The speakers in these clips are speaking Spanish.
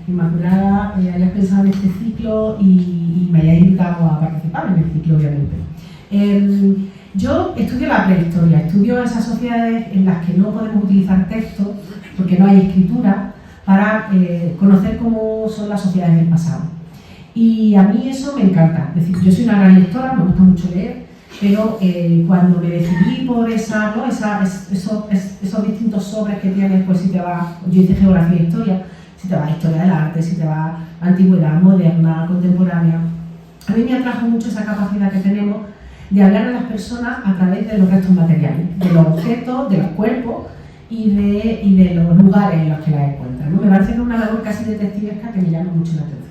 Inmaculada, hayáis pensado en este ciclo y me hayáis invitado a participar en el ciclo, obviamente. Yo estudio la prehistoria, estudio esas sociedades en las que no podemos utilizar texto porque no hay escritura para conocer cómo son las sociedades del pasado. Y a mí eso me encanta, es decir, yo soy una gran lectora, me gusta mucho leer, pero cuando me decidí por esos distintos sobres que tienes, pues si te vas, yo hice geografía e historia, si te vas a historia del arte, si te vas a antigüedad, moderna, contemporánea, a mí me atrajo mucho esa capacidad que tenemos de hablar a las personas a través de los restos materiales, de los objetos, de los cuerpos y de los lugares en los que las encuentran, ¿no? Me parece una labor casi detectivesca que me llama mucho la atención.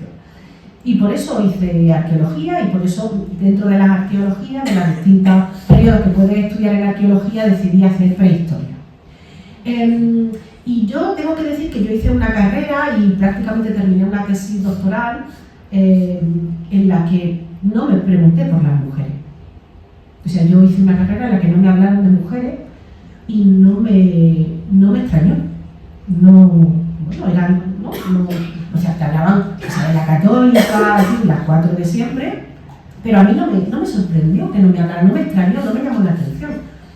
Y por eso hice arqueología y por eso dentro de las arqueologías, de los distintos periodos que puedes estudiar en arqueología, decidí hacer prehistoria. Y yo tengo que decir que yo hice una carrera y prácticamente terminé una tesis doctoral en la que no me pregunté por las mujeres. O sea, yo hice una carrera en la que no me hablaron de mujeres y no me extrañó. O sea, te hablaban de la católica, así, las 4 de siempre, pero a mí no me sorprendió que no me hablaran, no me extrañó, no me llamó la atención.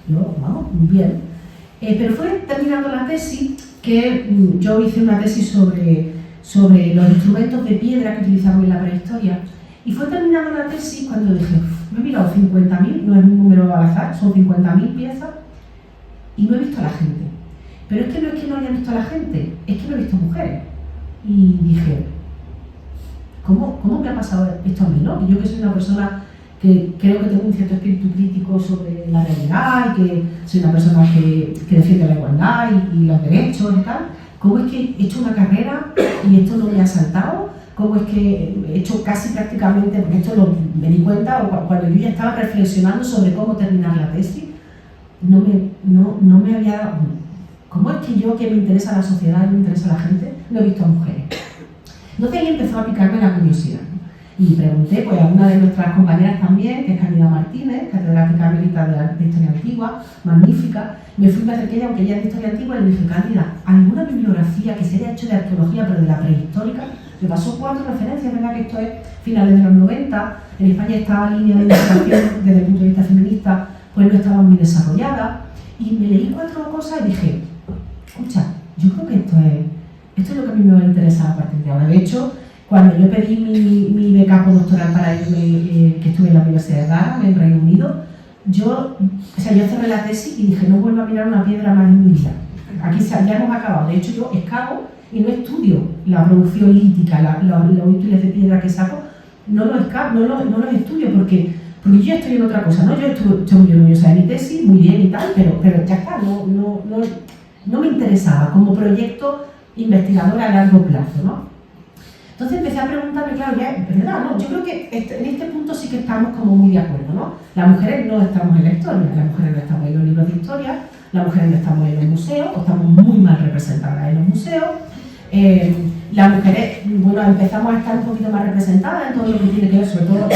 Yo, vamos, bien. Pero fue terminando la tesis que yo hice una tesis sobre los instrumentos de piedra que utilizamos en la prehistoria. Y fue terminando la tesis cuando dije, me he mirado 50.000, no es un número al azar, son 50.000 piezas, y no he visto a la gente. Pero es que no haya visto a la gente, es que no he visto mujeres. Y dije, ¿cómo me ha pasado esto a mí, no? Y yo que soy una persona que creo que tengo un cierto espíritu crítico sobre la realidad y que soy una persona que defiende la igualdad y los derechos y tal, ¿cómo es que he hecho una carrera y esto no me ha saltado? ¿Cómo es que he hecho casi prácticamente, porque esto me di cuenta cuando yo ya estaba reflexionando sobre cómo terminar la tesis, no me había dado, ¿cómo es que yo que me interesa la sociedad y me interesa la gente, no he visto a mujeres? Entonces ahí empezó a picarme la curiosidad, ¿no? Y pregunté pues, a una de nuestras compañeras también, que es Camila Martínez, catedrática emérita de Historia Antigua, magnífica. Me fui a acercar ella, aunque ella es de Historia Antigua, y le dije, Cándida, ¿alguna bibliografía que se haya hecho de arqueología, pero de la prehistórica? Me pasó 4 referencias, ¿verdad? Que esto es finales de los 90, en España esta línea de investigación desde el punto de vista feminista pues no estaba muy desarrollada, y me leí 4 cosas y dije, escucha, yo creo que esto es lo que a mí me va a interesar a partir de ahora. De hecho, cuando yo pedí mi beca postdoctoral para irme, que estuve en la Universidad de Durham, en Reino Unido, yo cerré la tesis y dije, no vuelvo a mirar una piedra más en mi vida. Aquí ya hemos acabado. De hecho, yo excavo y no estudio la producción lítica, los útiles de piedra que saco, no los estudio porque yo ya estoy en otra cosa, ¿no? Yo estoy muy orgullosa de mi tesis, muy bien y tal, pero ya está, no me interesaba como proyecto investigador a largo plazo, ¿no? Entonces empecé a preguntarme, claro, ya es verdad, ¿no? Yo creo que en este punto sí que estamos como muy de acuerdo, ¿no? Las mujeres no estamos en la historia, las mujeres no estamos en los libros de historia, las mujeres no estamos en los museos, o estamos muy mal representadas en los museos. Las mujeres, bueno, empezamos a estar un poquito más representadas en todo lo que tiene que ver, sobre todo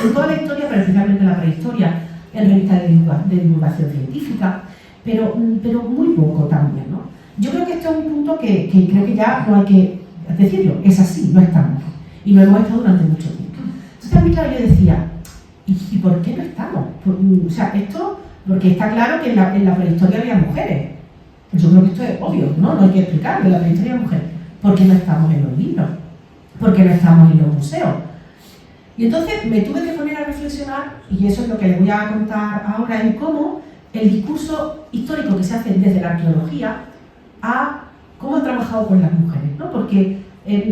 en toda la historia, pero especialmente en la prehistoria, en revistas de divulgación científica, pero muy poco también, ¿no? Yo creo que esto es un punto que creo que ya no hay que decirlo, es así, no estamos, y lo hemos estado durante mucho tiempo. Entonces a mí, claro, yo decía, ¿y por qué no estamos? O sea, esto, porque está claro que en la prehistoria había mujeres. Yo creo que esto es obvio, ¿no? No hay que explicarlo, en la prehistoria había mujeres. ¿Por qué no estamos en los libros? ¿Por qué no estamos en los museos? Y entonces me tuve que poner a reflexionar, y eso es lo que les voy a contar ahora, en cómo el discurso histórico que se hace desde la arqueología cómo he trabajado con las mujeres, ¿no? Porque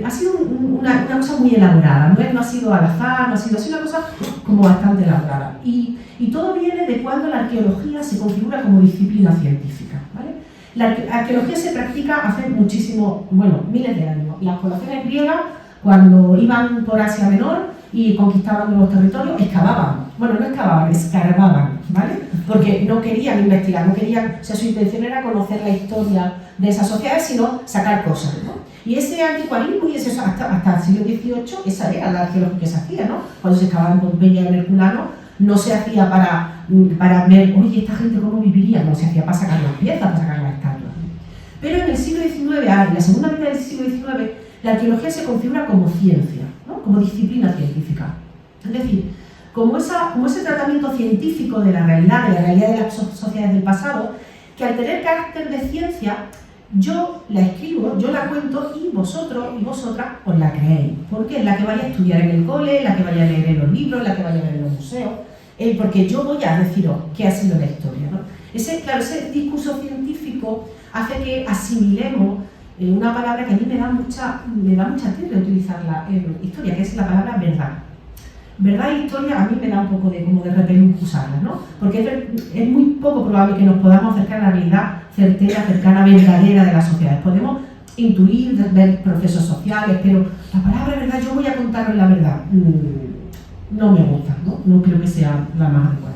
ha sido una cosa muy elaborada, no ha sido al azar, ha sido una cosa como bastante elaborada. Y todo viene de cuando la arqueología se configura como disciplina científica, ¿vale? La arqueología se practica hace muchísimo, miles de años. Las poblaciones griegas, cuando iban por Asia Menor y conquistaban nuevos territorios, excavaban. Bueno, no excavaban, escarbaban, ¿vale? Porque no querían investigar, su intención era conocer la historia de esas sociedades, sino sacar cosas, ¿no? Y ese anticuarismo y hasta el siglo XVIII, esa era la arqueología que se hacía, ¿no? Cuando se excavaba en Pompeya y en Herculano, no se hacía para ver, oye, esta gente cómo viviría, no, se hacía para sacar las piezas, para sacar las estatuas. Pero en el siglo XIX, en la segunda mitad del siglo XIX, la arqueología se configura como ciencia, ¿no? Como disciplina científica. Es decir, como ese tratamiento científico de la realidad de las sociedades del pasado, que al tener carácter de ciencia, yo la escribo, yo la cuento y vosotros y vosotras os la creéis. Porque es la que vaya a estudiar en el cole, la que vaya a leer en los libros, la que vaya a ver en los museos, porque yo voy a deciros qué ha sido la historia, ¿no? Ese discurso científico hace que asimilemos una palabra que a mí me da mucha tirria utilizarla en historia, que es la palabra verdad. Verdad e historia a mí me da un poco de repelús usarlas, ¿no? Porque es muy poco probable que nos podamos acercar a la realidad certera, cercana, verdadera de las sociedades. Podemos intuir, ver procesos sociales, pero la palabra verdad, yo voy a contaros la verdad, no me gusta, ¿no? No creo que sea la más adecuada.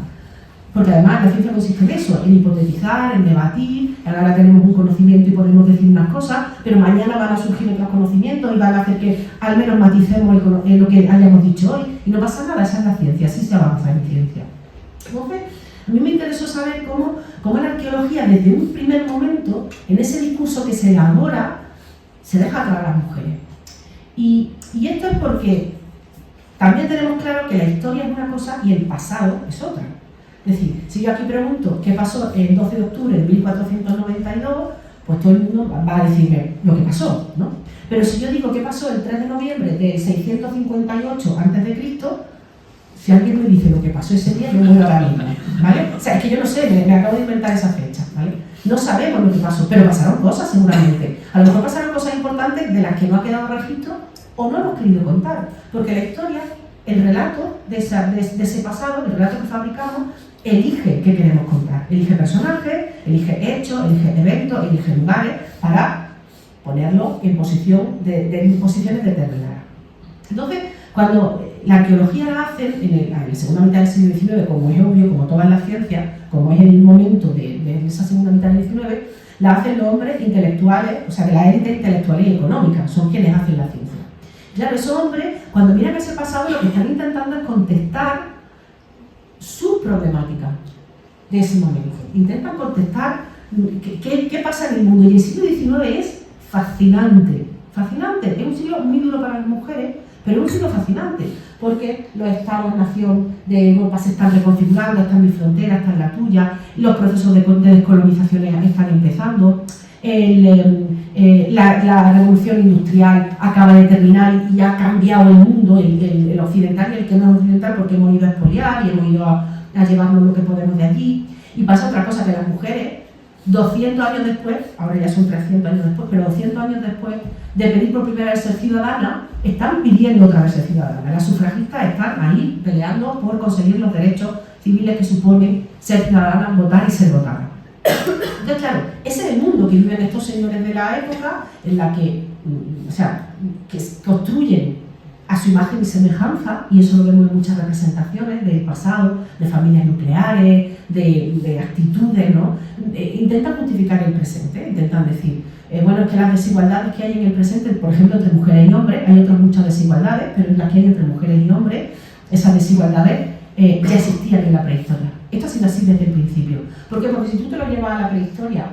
Porque además la ciencia consiste en eso, en hipotetizar, en debatir, ahora tenemos un conocimiento y podemos decir unas cosas, pero mañana van a surgir otros conocimientos y van a hacer que al menos maticemos lo que hayamos dicho hoy. Y no pasa nada, esa es la ciencia, así se avanza en ciencia. Entonces, a mí me interesó saber cómo la arqueología, desde un primer momento, en ese discurso que se elabora, se deja atrás a las mujeres. Y esto es porque también tenemos claro que la historia es una cosa y el pasado es otra. Es decir, si yo aquí pregunto qué pasó el 12 de octubre de 1492, pues todo el mundo va a decirme lo que pasó, ¿no? Pero si yo digo qué pasó el 3 de noviembre de 658 a.C., si alguien me dice lo que pasó ese día, yo me voy ahora mismo, ¿vale? O sea, es que yo no sé, me acabo de inventar esa fecha, ¿vale? No sabemos lo que pasó, pero pasaron cosas seguramente. A lo mejor pasaron cosas importantes de las que no ha quedado registro o no hemos querido contar, porque la historia, el relato de ese pasado, el relato que fabricamos, elige qué queremos contar. Elige personajes, elige hechos, elige eventos, elige lugares para ponerlo en posiciones determinadas. Entonces, cuando la arqueología la hacen en la segunda mitad del siglo XIX, como es obvio, como todas las ciencias, como es el momento de esa segunda mitad del XIX, la hacen los hombres intelectuales, o sea, de la élite intelectual y económica, son quienes hacen la ciencia. Claro, esos hombres, cuando miran ese pasado, lo que están intentando es contestar su problemática de ese momento. Intentan contestar qué pasa en el mundo. Y el siglo XIX es fascinante. Fascinante. Es un siglo muy duro para las mujeres, pero es un siglo fascinante, porque los estados-nación de Europa se están reconfigurando, esta es mi frontera, esta es la tuya, los procesos de descolonización están empezando, la revolución industrial acaba de terminar y ha cambiado el mundo, el occidental y el que no es occidental, porque hemos ido a expoliar y hemos ido a llevarnos lo que podemos de allí. Y pasa otra cosa, que las mujeres, 200 años después, ahora ya son 300 años después, pero 200 años después de pedir por primera vez ser ciudadana, están pidiendo otra vez ser ciudadana. Las sufragistas están ahí peleando por conseguir los derechos civiles que suponen ser ciudadanas, votar y ser votadas. Entonces, claro, ese es el mundo que viven estos señores de la época, en la que construyen a su imagen y semejanza, y eso lo vemos en muchas representaciones del pasado, de familias nucleares, de actitudes, ¿no? Intentan justificar el presente, intentan decir, bueno, es que las desigualdades que hay en el presente, por ejemplo, entre mujeres y hombres, hay otras muchas desigualdades, pero en las que hay entre mujeres y hombres, esas desigualdades ya existían en la prehistoria. Esto ha sido así desde el principio. ¿Por qué? Porque si tú te lo llevas a la prehistoria,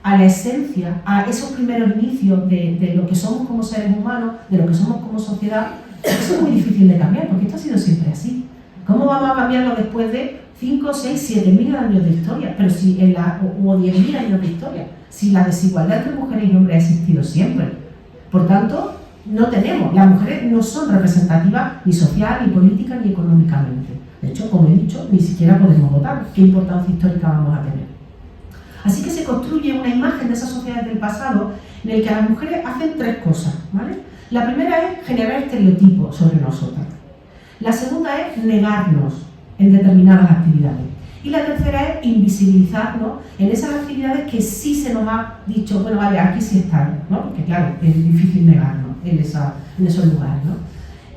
a la esencia, a esos primeros inicios de lo que somos como seres humanos, de lo que somos como sociedad, eso es muy difícil de cambiar, porque esto ha sido siempre así. ¿Cómo vamos a cambiarlo después de 5, 6, 7 mil años de historia? Pero si o 10.000 años de historia, si la desigualdad entre mujeres y hombres ha existido siempre. Por tanto, no tenemos, las mujeres no son representativas ni social, ni política, ni económicamente. De hecho, como he dicho, ni siquiera podemos votar. ¿Qué importancia histórica vamos a tener? Así que se construye una imagen de esas sociedades del pasado en el que las mujeres hacen tres cosas, ¿vale? La primera es generar estereotipos sobre nosotras. La segunda es negarnos en determinadas actividades. Y la tercera es invisibilizarnos en esas actividades que sí se nos ha dicho, bueno, vale, aquí sí están, ¿no? Porque claro, es difícil negarnos en esos lugares, ¿no?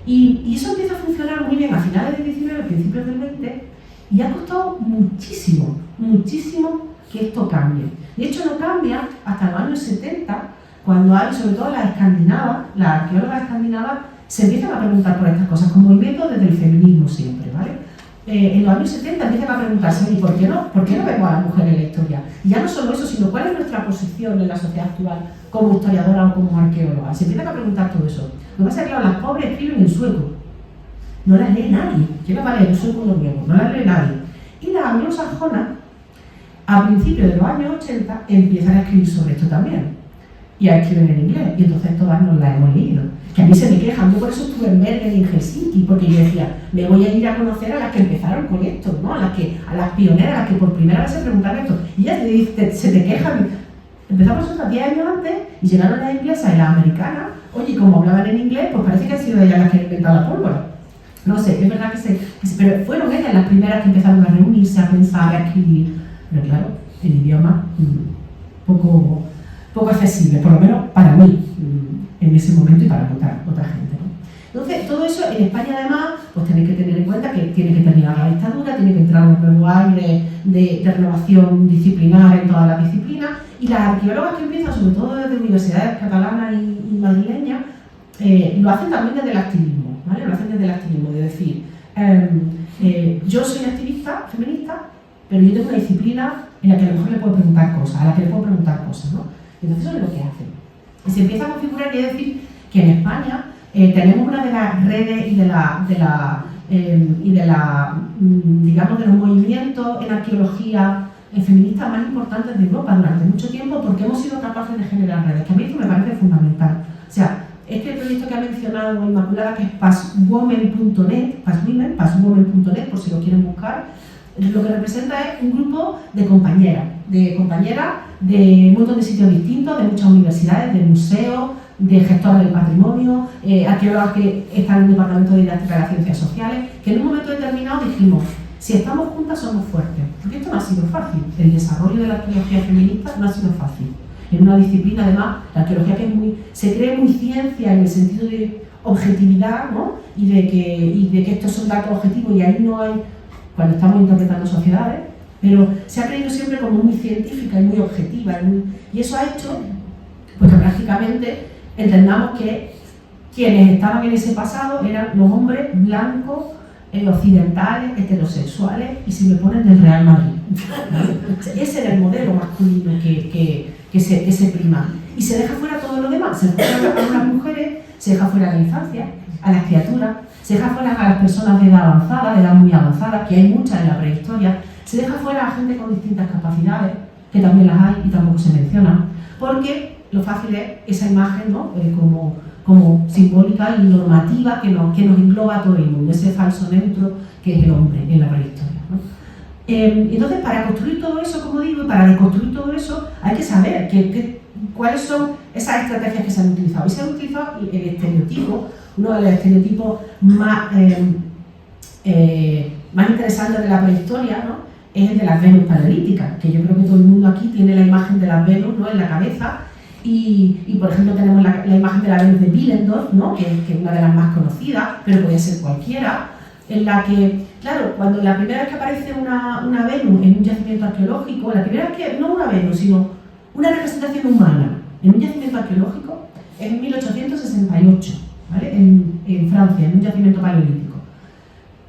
Y eso empieza a funcionar muy bien a finales del 19, principios del 20, y ha costado muchísimo, muchísimo que esto cambie. De hecho, no cambia hasta los años 70, cuando hay, sobre todo las escandinavas, las arqueólogas escandinavas, se empiezan a preguntar por estas cosas, con movimientos desde el feminismo siempre, ¿vale? en los años 70 empiezan a preguntarse, ¿y por qué no vemos a la mujer en la historia? Y ya no solo eso, sino cuál es nuestra posición en la sociedad actual como historiadora o como arqueóloga. Se empiezan a preguntar todo eso. Lo que pasa es que, claro, las pobres escriben en sueco. No las lee nadie. ¿Quién las va a leer en sueco los griegos? No las lee nadie. Y las anglosajonas, a principios de los años 80, empiezan a escribir sobre esto también. Y a escribir en inglés. Y entonces todas nos las hemos leído. Que a mí se me quejan, yo por eso estuve en Bergen y en Helsinki, porque yo decía, me voy a ir a conocer a las que empezaron con esto, ¿no? a las pioneras, a las que por primera vez se preguntaron esto. Y ellas se te quejan. Empezamos nosotros 10 años antes y llegaron las inglesas y las americanas. Oye, como hablaban en inglés, pues parece que han sido ellas las que han inventado la pólvora. No sé, es verdad pero fueron ellas las primeras que empezaron a reunirse, a pensar, a escribir. Pero claro, el idioma poco accesible, por lo menos para mí, en ese momento y para otra gente, ¿no? Entonces, todo eso en España además, pues tenéis que tener en cuenta que tiene que terminar la dictadura, tiene que entrar un nuevo aire de renovación disciplinar en todas las disciplinas, y las arqueólogas que empiezan, sobre todo desde universidades catalanas y madrileñas, lo hacen también desde el activismo, ¿vale? Lo hacen desde el activismo, de decir, yo soy activista feminista, pero yo tengo una disciplina en la que a lo mejor le puedo preguntar cosas, ¿no? Entonces eso es lo que hacen. Y se empieza a configurar, y es decir, que en España tenemos una de las redes y de digamos, de los movimientos en arqueología feministas más importantes de Europa durante mucho tiempo, porque hemos sido capaces de generar redes, que a mí esto me parece fundamental. O sea, este proyecto que ha mencionado Inmaculada, que es passwomen.net, por si lo quieren buscar, lo que representa es un grupo de compañeras de un montón de sitios distintos, de muchas universidades, de museos, de gestoras del patrimonio, arqueólogas que están en el Departamento de Didáctica de las Ciencias Sociales, que en un momento determinado dijimos, si estamos juntas somos fuertes. Porque esto no ha sido fácil, el desarrollo de la arqueología feminista no ha sido fácil. En una disciplina, además, la arqueología que se cree muy ciencia en el sentido de objetividad, ¿no? y de que estos son datos objetivos y ahí no hay, cuando estamos interpretando sociedades, pero se ha creído siempre como muy científica y muy objetiva, y eso ha hecho pues, que prácticamente entendamos que quienes estaban en ese pasado eran los hombres blancos, occidentales, heterosexuales, y si me ponen del Real Madrid. Ese era el modelo masculino que se prima. Y se deja fuera todo lo demás, se deja fuera a las mujeres, se deja fuera a la infancia, a las criaturas, se deja fuera a las personas de edad avanzada, de edad muy avanzada, que hay muchas en la prehistoria, se deja fuera a gente con distintas capacidades, que también las hay y tampoco se mencionan, porque lo fácil es esa imagen, ¿no? Como simbólica y normativa que nos engloba a todo el mundo, ese falso neutro que es el hombre en la prehistoria, ¿no? Entonces, para construir todo eso, como digo, y para deconstruir todo eso, hay que saber cuáles son esas estrategias que se han utilizado. Y se han utilizado el estereotipo, uno de los estereotipos más interesantes de la prehistoria, ¿no? Es el de las Venus paleolíticas, que yo creo que todo el mundo aquí tiene la imagen de las Venus, ¿no? en la cabeza. Y por ejemplo tenemos la imagen de la Venus de Willendorf, ¿no? que es una de las más conocidas, pero podría ser cualquiera, en la que, claro, cuando la primera vez que aparece una Venus en un yacimiento arqueológico, la primera vez que, no una Venus, sino una representación humana en un yacimiento arqueológico, es en 1868, ¿vale? en Francia, en un yacimiento paleolítico.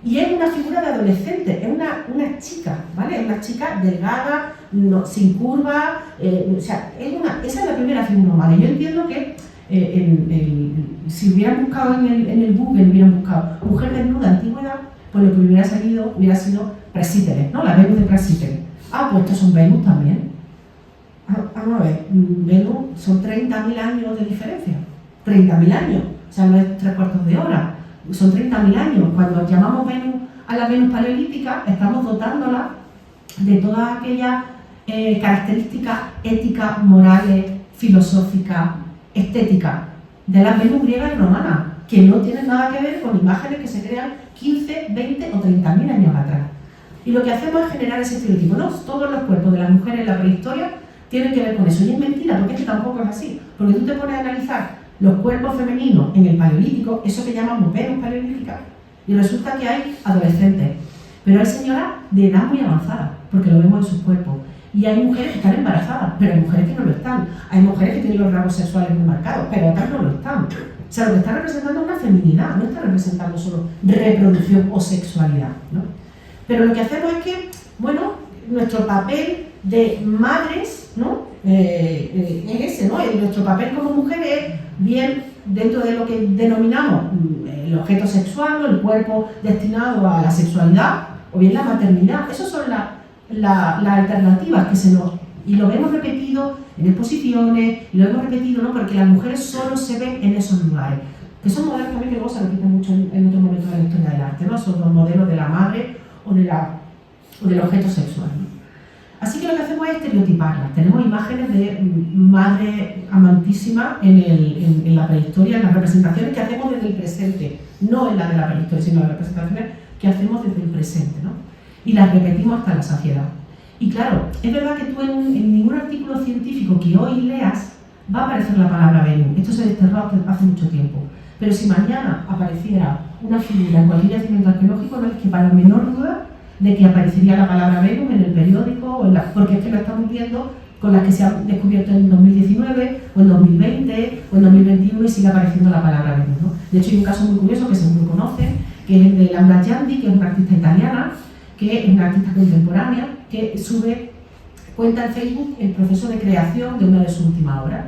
Y es una figura de adolescente, es una chica, ¿vale? Es una chica delgada, sin curvas, o sea, esa es la primera figura humana. Yo entiendo que si hubieran buscado en el Google, hubieran buscado mujer desnuda antigüedad, pues lo que hubiera sido Praxíteles, ¿no? La Venus de Praxíteles. Ah, pues estos son Venus también. Vamos a ver, Venus son 30.000 años de diferencia. 30.000 años, o sea, no es 3/4 de hora. Son 30.000 años. Cuando llamamos Venus a la Venus paleolítica, estamos dotándola de todas aquellas características éticas, morales, filosóficas, estéticas de las Venus griegas y romanas, que no tienen nada que ver con imágenes que se crean 15, 20 o 30.000 años atrás. Y lo que hacemos es generar ese estereotipo. No todos los cuerpos de las mujeres en la prehistoria tienen que ver con eso. Y es mentira, porque es que tampoco es así. Porque tú te pones a analizar los cuerpos femeninos en el paleolítico, eso que llamamos Venus paleolítica, y resulta que hay adolescentes, pero hay señoras de edad muy avanzada, porque lo vemos en sus cuerpos, y hay mujeres que están embarazadas, pero hay mujeres que no lo están, hay mujeres que tienen los rasgos sexuales muy marcados, pero otras no lo están. O sea, lo que está representando es una feminidad, no está representando solo reproducción o sexualidad, ¿no? Pero lo que hacemos es que, bueno, nuestro papel de madres, ¿no? Es ese, ¿no? Nuestro papel como mujeres es bien dentro de lo que denominamos el objeto sexual o el cuerpo destinado a la sexualidad, o bien la maternidad. Esas son las alternativas que se nos... Y lo vemos repetido en exposiciones, y lo hemos repetido, ¿no? Porque las mujeres solo se ven en esos lugares. Que son modelos también que luego se repiten mucho en otros momentos de la historia del arte, ¿no? Son los modelos de la madre o del objeto sexual, ¿no? Así que lo que hacemos es estereotiparlas. Tenemos imágenes de madre amantísima en la prehistoria, en las representaciones que hacemos desde el presente, no en la de la prehistoria, sino en las representaciones que hacemos desde el presente, ¿no? Y las repetimos hasta la saciedad. Y claro, es verdad que tú en ningún artículo científico que hoy leas va a aparecer la palabra Venus. Esto se desterró hace mucho tiempo. Pero si mañana apareciera una figura en cualquier yacimiento arqueológico, no es que para la menor duda de que aparecería la palabra Venus en el periódico, porque es que lo estamos viendo con las que se han descubierto en 2019, o en 2020, o en 2021 y sigue apareciendo la palabra Venus, ¿no? De hecho hay un caso muy curioso que seguro conocen, que es el de Laura Giandi, que es una artista italiana, que es una artista contemporánea, que cuenta en Facebook el proceso de creación de una de sus últimas obras.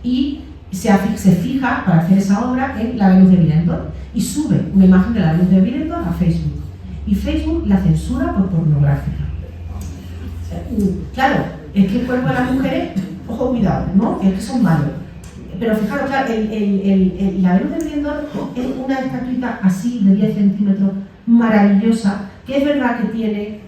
Y se fija para hacer esa obra en la Venus de Willendorf y sube una imagen de la Venus de Willendorf a Facebook. Y Facebook la censura por pornográfica. Claro, es que el cuerpo de las mujeres, ojo, cuidado, ¿no? Es que son malos. Pero fijaros, claro, la Venus de Willendorf es una estatuita así de 10 centímetros, maravillosa, que es verdad que tiene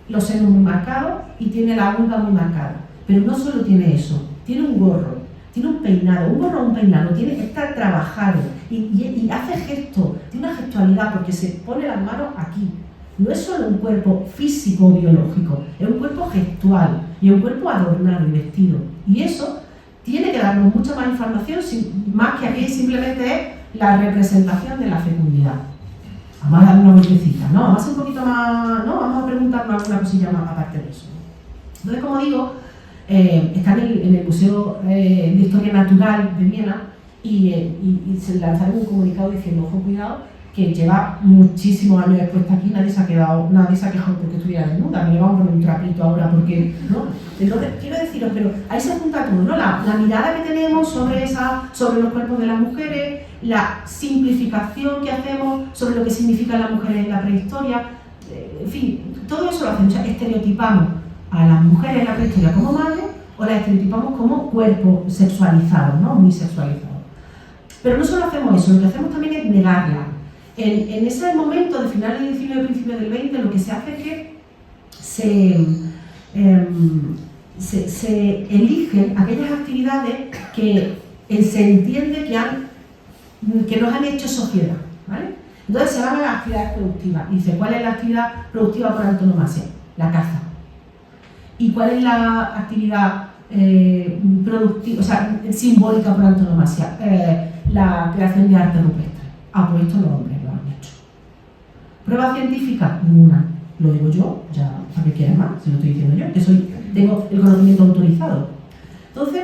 los senos muy marcados y tiene la vulva muy marcada. Pero no solo tiene eso, tiene un gorro. Tiene un gorro o un peinado, está trabajado y hace gesto, tiene una gestualidad porque se pone las manos aquí. No es solo un cuerpo físico o biológico, es un cuerpo gestual y un cuerpo adornado y vestido. Y eso tiene que darnos mucha más información, más que aquí simplemente es la representación de la fecundidad. Vamos a dar una vueltecita, ¿no? Vamos a hacer un poquito más, ¿no? Vamos a preguntarnos alguna cosilla más aparte de eso. Entonces, como digo, está en el Museo de Historia Natural de Viena y se lanzaron un comunicado diciendo, ojo, cuidado, que lleva muchísimos años expuesta aquí, nadie se ha quejado porque estuviera desnuda, me le vamos a poner un trapito ahora porque, ¿no? Entonces, quiero deciros, pero ahí se junta todo, ¿no? La mirada que tenemos sobre los cuerpos de las mujeres, la simplificación que hacemos sobre lo que significan las mujeres en la prehistoria, en fin, todo eso lo hacemos, o sea, estereotipamos a las mujeres en la prehistoria como madres o las estereotipamos como cuerpos sexualizados, ¿no? Muy sexualizados. Pero no solo hacemos eso, lo que hacemos también es negarla. En ese momento de finales del 19 y principios del 20 lo que se hace es que se eligen aquellas actividades que se entiende que nos han hecho sociedad, ¿vale? Entonces se van a las actividades productivas y dice, ¿cuál es la actividad productiva por antonomasia? La caza. ¿Y cuál es la actividad productiva, o sea, simbólica por antonomasia? La creación de arte rupestre. Pues esto los hombres lo han hecho. ¿Prueba científica? Ninguna. Lo digo yo, ya, ¿para qué quieres más? Si lo estoy diciendo yo, que tengo el conocimiento autorizado. Entonces,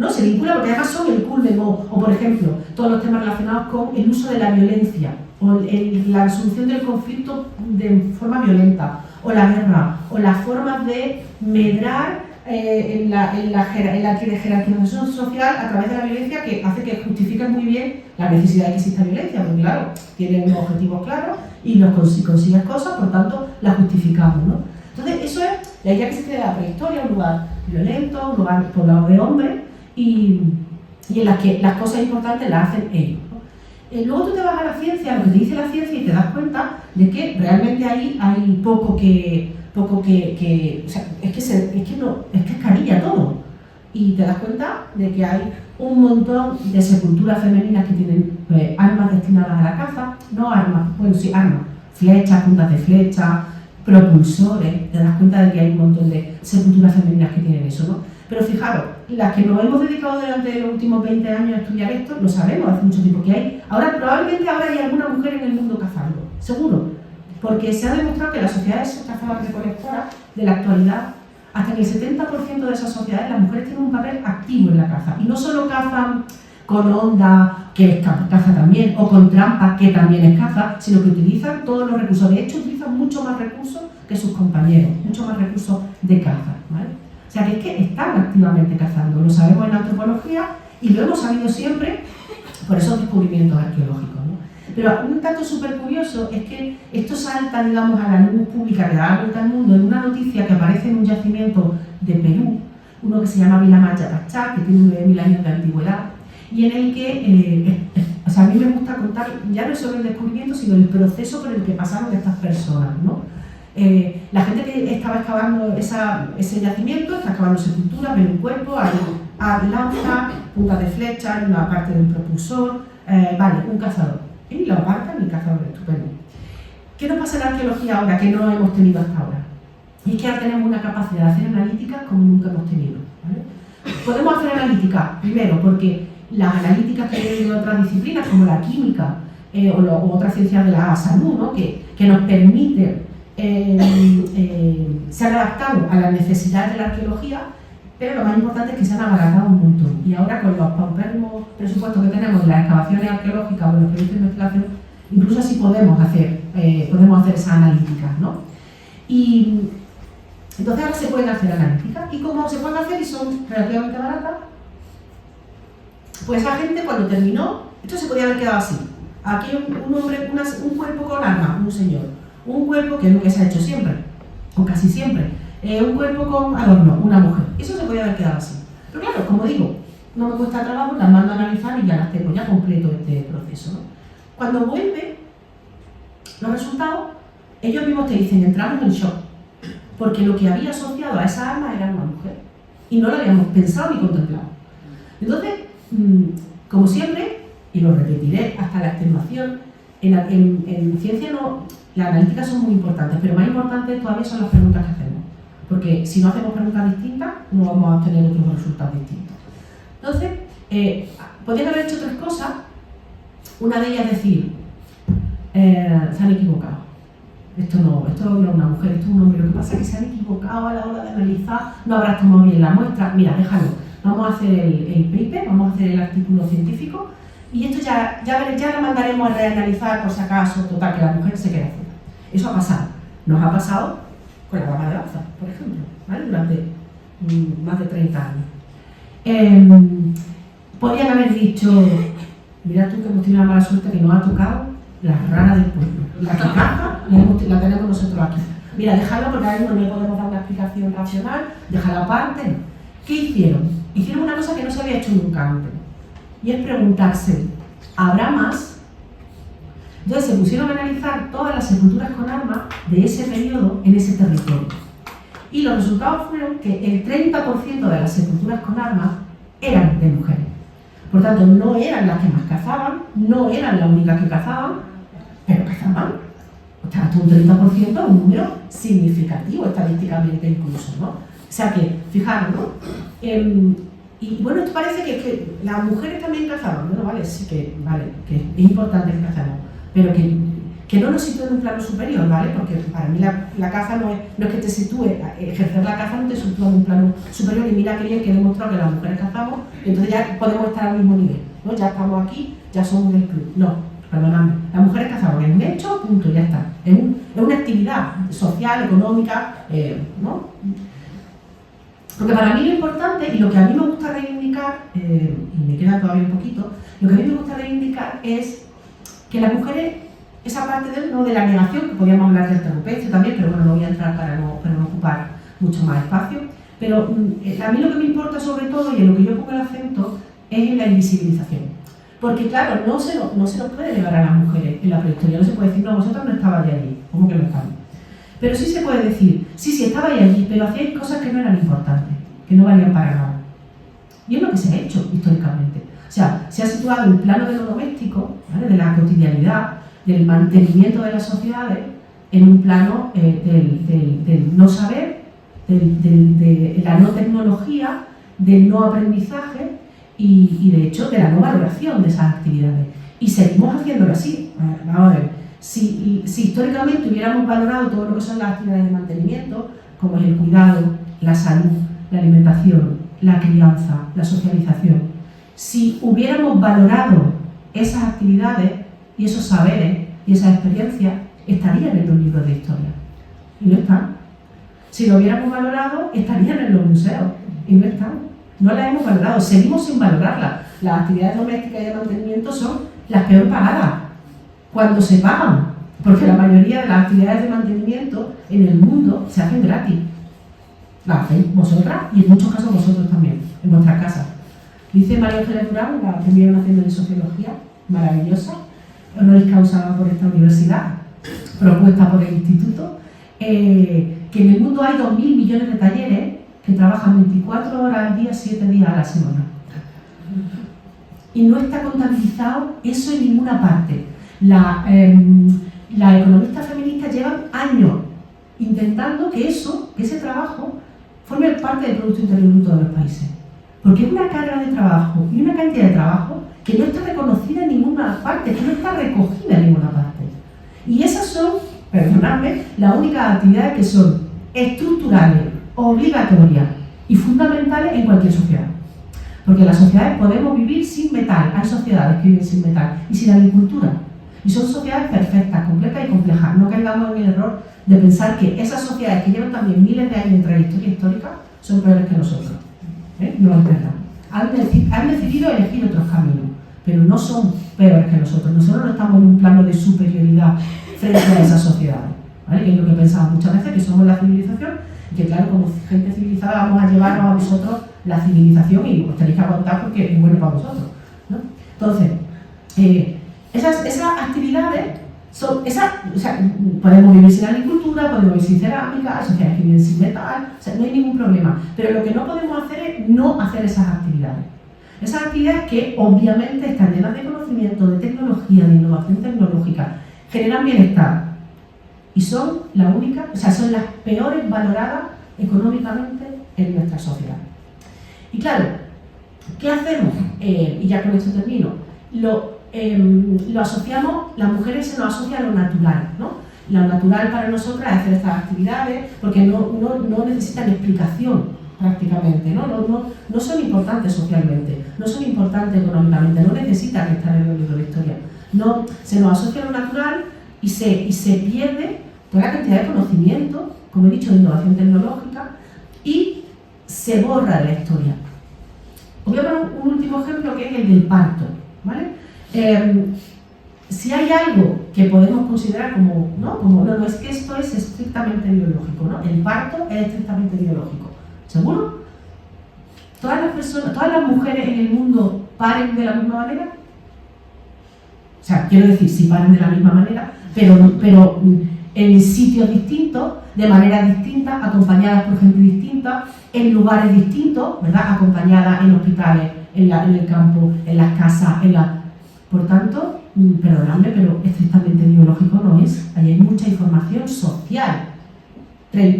se vincula porque además son el culmen, o por ejemplo, todos los temas relacionados con el uso de la violencia, o la resolución del conflicto de forma violenta, o la guerra, o las formas de medrar en la jerarquización social a través de la violencia, que hace que justifiquen muy bien la necesidad de que exista violencia, porque claro, tienen unos objetivos claros y si consigues cosas, por tanto, las justificamos, ¿no? Entonces, eso es la idea que existe de la prehistoria, un lugar violento, un lugar poblado de hombres y en las que las cosas importantes las hacen ellos, ¿no? Luego tú te vas a la ciencia, lo que te dice la ciencia, y te das cuenta de que realmente ahí hay poco que o sea, es que es carilla todo. Y te das cuenta de que hay un montón de sepulturas femeninas que tienen armas destinadas a la caza, no armas, bueno sí, armas, flechas, puntas de flecha, propulsores, te das cuenta de que hay un montón de sepulturas femeninas que tienen eso, ¿no? Pero fijaros, las que nos hemos dedicado durante los últimos 20 años a estudiar esto, lo sabemos hace mucho tiempo que hay. Probablemente ahora hay alguna mujer en el mundo cazando, seguro. Porque se ha demostrado que las sociedades cazadoras-recolectoras de la actualidad, hasta en el 70% de esas sociedades, las mujeres tienen un papel activo en la caza. Y no solo cazan con onda, que es caza también, o con trampa, que también es caza, sino que utilizan todos los recursos. De hecho, utilizan mucho más recursos que sus compañeros, mucho más recursos de caza, ¿vale? O sea, que es que están activamente cazando, lo sabemos en la antropología y lo hemos sabido siempre por esos descubrimientos arqueológicos, ¿no? Pero un dato súper curioso es que esto salta, digamos, a la luz pública que da la vuelta al mundo en una noticia que aparece en un yacimiento de Perú, uno que se llama Vilamacha Pachá, que tiene 9.000 años de antigüedad, y en el que, o sea, a mí me gusta contar ya no solo el descubrimiento, sino el proceso por el que pasaron estas personas, ¿no? La gente que estaba excavando ese yacimiento está excavando sepulturas, ven un cuerpo, hay lanza, puntas de flecha, una parte de un propulsor, vale, un cazador. Y lo aparcan y el cazador, estupendo. ¿Qué nos pasa en la arqueología ahora que no hemos tenido hasta ahora? Y es que ahora tenemos una capacidad de hacer analíticas como nunca hemos tenido, ¿vale? Podemos hacer analítica, primero, porque las analíticas que vienen de otras disciplinas, como la química o otras ciencias de la salud, ¿no? que nos permiten, se han adaptado a las necesidades de la arqueología, pero lo más importante es que se han abaratado un montón. Y ahora con los paupérrimos presupuestos que tenemos en las excavaciones arqueológicas o en los proyectos de investigación, incluso así podemos hacer esas analíticas, ¿no? Y entonces ahora se pueden hacer analíticas. ¿Y cómo se pueden hacer y son relativamente baratas? Pues la gente cuando terminó, esto se podía haber quedado así. Aquí un hombre, un cuerpo con arma, un señor. Un cuerpo, que es lo que se ha hecho siempre, o casi siempre. Un cuerpo con adorno, una mujer. Eso se podía haber quedado así. Pero claro, como digo, no me cuesta trabajo, las mando a analizar y ya las tengo, ya completo este proceso, ¿no? Cuando vuelve los resultados, ellos mismos te dicen, entramos en shock, porque lo que había asociado a esa arma era una mujer y no lo habíamos pensado ni contemplado. Entonces, como siempre, y lo repetiré hasta la extenuación, en ciencia las analíticas son muy importantes, pero más importantes todavía son las preguntas que hacemos, porque si no hacemos preguntas distintas no vamos a obtener otros resultados distintos. Entonces, podrían haber hecho tres cosas. Una de ellas es decir, se han equivocado. Esto no es una mujer, esto es un hombre. Lo que pasa es que se han equivocado a la hora de analizar, no habrás tomado bien la muestra. Mira, déjalo, vamos a hacer el paper, vamos a hacer el artículo científico y esto ya lo mandaremos a reanalizar por si acaso, total, que la mujer se quede fuera. Eso ha pasado. Nos ha pasado con la dama de Baza, por ejemplo, ¿vale? Durante más de 30 años. Podrían haber dicho, mira tú que hemos tenido la mala suerte que nos ha tocado la rana del pueblo. La que caza la tenemos nosotros aquí. Mira, déjalo porque ahí no le podemos dar una explicación racional, déjala aparte. No. ¿Qué hicieron? Hicieron una cosa que no se había hecho nunca antes. Y es preguntarse, ¿habrá más? Entonces se pusieron a analizar todas las sepulturas con armas de ese periodo en ese territorio. Y los resultados fueron que el 30% de las sepulturas con armas eran de mujeres. Por tanto, no eran las que más cazaban, no eran las únicas que cazaban, pero cazaban. O sea, hasta un 30% es un número significativo estadísticamente incluso, ¿no? O sea que, fijaros, ¿no? Y bueno, esto parece que las mujeres también cazaban, bueno, vale, sí que, vale, que es importante que cazamos, pero que no nos sitúe en un plano superior, ¿vale? Porque para mí la caza no es que te sitúe, ejercer la caza no te sitúa en un plano superior, y mira que bien que he demostrado que las mujeres cazamos, entonces ya podemos estar al mismo nivel, ¿no? Ya estamos aquí, ya somos del club. No, perdonadme, las mujeres cazamos, es un hecho, punto, ya está. Es una actividad social, económica, ¿no? Porque para mí lo importante, y lo que a mí me gusta reivindicar, y me queda todavía un poquito, lo que a mí me gusta reivindicar es que las mujeres, esa parte de la negación, que podríamos hablar del terrorismo también, pero bueno, no voy a entrar para no ocupar mucho más espacio, pero a mí lo que me importa sobre todo, y en lo que yo pongo el acento, es en la invisibilización. Porque claro, no se nos puede negar a las mujeres en la prehistoria, no se puede decir, no, vosotros no estabais allí, ¿cómo que no estabais? Pero sí se puede decir, sí, estabais allí, pero hacíais cosas que no eran importantes, que no valían para nada. Y es lo que se ha hecho históricamente. O sea, se ha situado el plano de lo doméstico, ¿vale? De la cotidianidad, del mantenimiento de las sociedades, en un plano del no saber, de la no tecnología, del no aprendizaje y de hecho de la no valoración de esas actividades. Y seguimos haciéndolo así. Vamos a ver, si históricamente hubiéramos valorado todo lo que son las actividades de mantenimiento, como es el cuidado, la salud, la alimentación, la crianza, la socialización, Si hubiéramos valorado esas actividades y esos saberes y esas experiencias, estarían en los libros de historia. Y no están. Si lo hubiéramos valorado, estarían en los museos. Y no están. No las hemos valorado. Seguimos sin valorarlas. Las actividades domésticas y de mantenimiento son las peor pagadas. Cuando se pagan. Porque la mayoría de las actividades de mantenimiento en el mundo se hacen gratis. Las hacéis vosotras y en muchos casos vosotros también, en vuestras casas. Dice María Ángeles Durán, la Premio Nacional de Sociología, maravillosa, honoris causa por esta universidad, propuesta por el instituto, que en el mundo hay 2.000 millones de talleres que trabajan 24 horas al día, 7 días a la semana. Y no está contabilizado eso en ninguna parte. Las economistas feministas llevan años intentando que ese trabajo forme parte del Producto Interior Bruto de los países. Porque es una carga de trabajo y una cantidad de trabajo que no está reconocida en ninguna parte, que no está recogida en ninguna parte. Y esas son, perdonadme, las únicas actividades que son estructurales, obligatorias y fundamentales en cualquier sociedad. Porque las sociedades podemos vivir sin metal, hay sociedades que viven sin metal y sin agricultura. Y son sociedades perfectas, completas y complejas. No caigamos en el error de pensar que esas sociedades que llevan también miles de años en trayectoria histórica son peores que nosotros. No es verdad. Han decidido elegir otros caminos, pero no son peores que nosotros. Nosotros no estamos en un plano de superioridad frente a esas sociedades, ¿vale? Que es lo que pensamos muchas veces, que somos la civilización, y que claro, como gente civilizada vamos a llevarnos a vosotros la civilización y os tenéis que aguantar porque es bueno para vosotros, ¿no? Entonces, esas actividades son, o sea, podemos vivir sin agricultura, podemos vivir sin cerámica, hay sociedades que viven sin metal, o sea, no hay ningún problema. Pero lo que no podemos hacer es no hacer esas actividades. Esas actividades que obviamente están llenas de conocimiento, de tecnología, de innovación tecnológica, generan bienestar y son son las peores valoradas económicamente en nuestra sociedad. Y claro, ¿qué hacemos? Y ya con esto termino. Lo asociamos, las mujeres se nos asocia a lo natural, ¿no? Lo natural para nosotras es hacer estas actividades porque no necesitan explicación prácticamente, no son importantes socialmente, no son importantes económicamente, no necesitan estar en el libro de historia. No, se nos asocia a lo natural y se pierde toda la cantidad de conocimiento, como he dicho, de innovación tecnológica, y se borra de la historia. Os voy a poner un último ejemplo que es el del parto, ¿vale? Si hay algo que podemos considerar como no, es que esto es estrictamente biológico, ¿no? El parto es estrictamente biológico. ¿Seguro? ¿Todas las mujeres en el mundo paren de la misma manera? O sea, quiero decir, sí paren de la misma manera, pero en sitios distintos, de manera distinta, acompañadas por gente distinta, en lugares distintos, ¿verdad? Acompañadas en hospitales, en el campo, en las casas, Por tanto, perdonadme, pero estrictamente biológico no es. Ahí hay mucha información social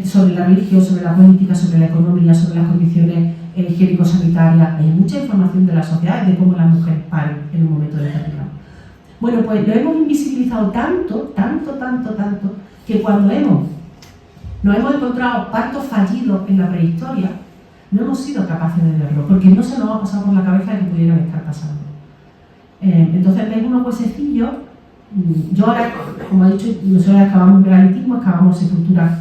sobre la religión, sobre la política, sobre la economía, sobre las condiciones higiénico-sanitarias. Hay mucha información de la sociedad y de cómo las mujeres paren en un momento determinado. Bueno, pues lo hemos invisibilizado tanto, que cuando nos hemos encontrado partos fallidos en la prehistoria, no hemos sido capaces de verlo, porque no se nos ha pasado por la cabeza que pudieran estar pasando. Entonces ven unos huesecillos. Yo ahora, como he dicho, nosotros excavamos megalitismo, excavamos sepulturas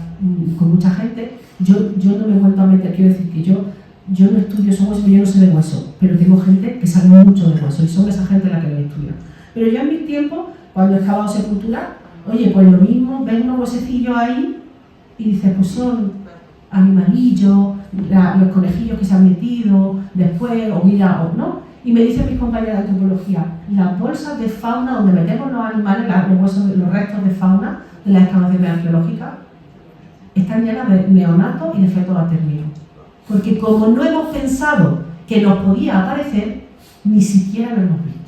con mucha gente. Yo no me he vuelto a meter, quiero decir que yo no estudio esos huesos, yo no sé de huesos, pero tengo gente que sabe mucho de huesos y son esa gente la que lo estudia. Pero yo en mi tiempo, cuando he excavado sepulturas, oye, pues lo mismo, ven unos huesecillos ahí y dices, pues son animalillos, los conejillos que se han metido después, o mira, o no. Y me dicen mis compañeras de antropología, las bolsas de fauna donde metemos los animales, los restos de fauna de las excavaciones arqueológicas, están llenas de neonatos y de fetos a término. Porque como no hemos pensado que nos podía aparecer, ni siquiera lo hemos visto.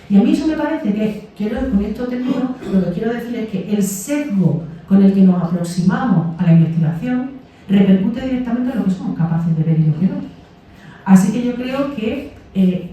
Y a mí eso me parece que, con esto termino, lo que quiero decir es que el sesgo con el que nos aproximamos a la investigación repercute directamente en lo que somos capaces de ver y lo que no. Así que yo creo que,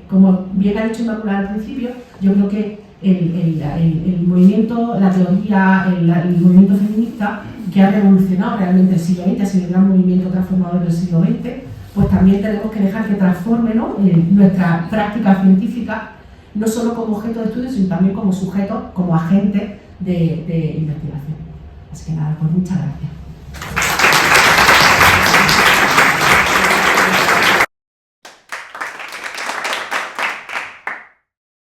como bien ha dicho Inmaculada al principio, yo creo que el movimiento, la teoría, el movimiento feminista que ha revolucionado realmente el siglo XX, ha sido el gran movimiento transformador del siglo XX, pues también tenemos que dejar que transforme, ¿no?, nuestra práctica científica, no solo como objeto de estudio, sino también como sujeto, como agente de investigación. Así que nada, pues muchas gracias.